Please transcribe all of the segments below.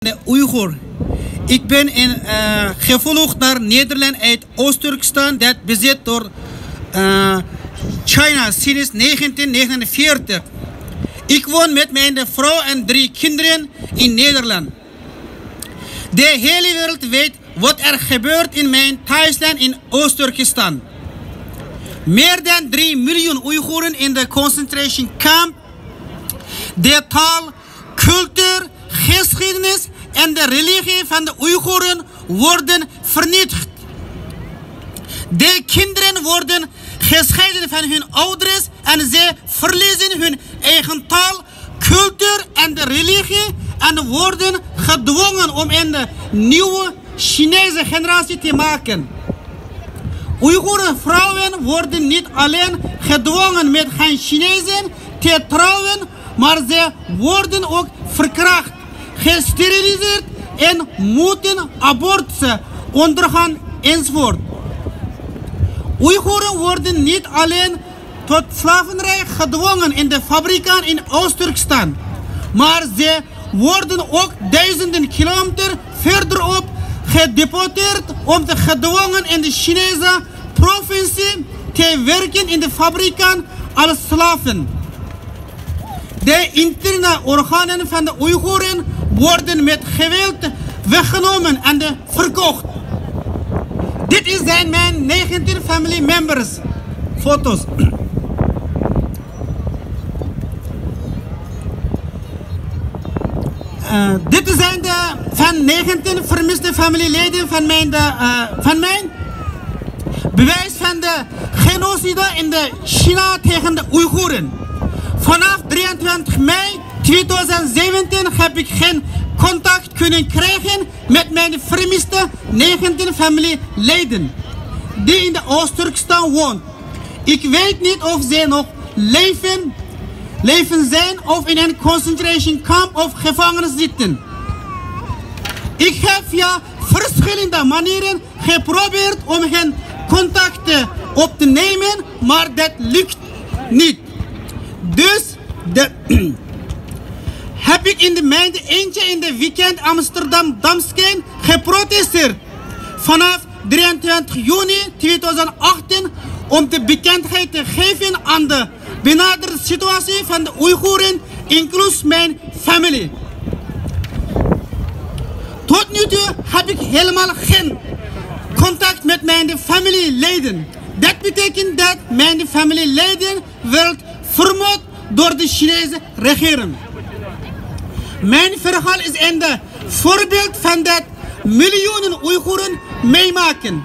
de Uyghur. Ik ben gevolgd naar Nederland uit Oost-Turkestan, dat bezet door China sinds 1949. Ik woon met mijn vrouw en 3 kinderen in Nederland. De hele wereld weet wat er gebeurt in mijn thuisland in Oost-Turkestan. Meer dan 3 miljoen Oeigoeren in de concentration camp. De taal, cultuur, geschiedenis en de religie van de Oeigoeren worden vernietigd. De kinderen worden gescheiden van hun ouders en ze verliezen hun eigen taal, cultuur en de religie en worden gedwongen om een nieuwe Chinese generatie te maken. Oeigoeren vrouwen worden niet alleen gedwongen met geen Chinezen te trouwen, maar ze worden ook verkracht, gesteriliseerd en moeten abortus ondergaan enzovoort. Oeigoeren worden niet alleen tot slavernij gedwongen in de fabrieken in Oost-Turkestan, maar ze worden ook duizenden kilometer verderop gedeporteerd om te gedwongen in de Chinese provincie te werken in de fabrieken als slaven. De interne organen van de Oeigoeren worden met geweld weggenomen en verkocht. Dit zijn mijn 19 family members. Foto's. Dit zijn de van 19 vermiste familieleden van mijn bewijs van de genocide in de China tegen de Oeigoeren. Vanaf 23 mei 2017 heb ik geen contact kunnen krijgen met mijn vermiste 19 familieleden die in de Oost-Turkestan woont. Ik weet niet of ze nog leven zijn of in een concentration camp of gevangenis zitten. Ik heb via verschillende manieren geprobeerd om hen contact op te nemen, maar dat lukt niet. Dus heb ik in de maand eentje in de weekend Amsterdam Damskijn geprotesteerd. Vanaf 23 juni 2018 om de bekendheid te geven aan de benaderde situatie van de Oeigoeren, inclusief mijn familie. Tot nu toe heb ik helemaal geen contact met mijn familieleden. Dat betekent dat mijn familieleden werden vermoord door de Chinese regering. Mijn verhaal is een voorbeeld van dat miljoenen Oeigoeren meemaken.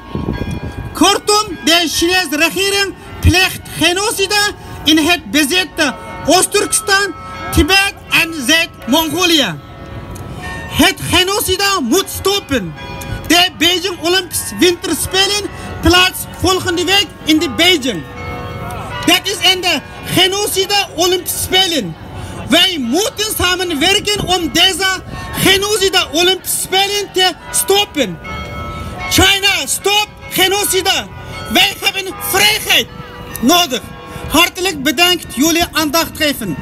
Kortom, de Chinese regering pleegt genocide in het bezette Oost-Turkestan, Tibet en Zuid-Mongolië. Het genocide moet stoppen. De Beijing Olympische Winterspelen plaats volgende week in de Beijing. Dat is een genocide Olympische Spelen. Wij moeten samenwerken om deze genocide Olympische Spelen te stoppen. China, stop genocide. Wij hebben vrijheid nodig. Hartelijk bedankt jullie aandacht geven.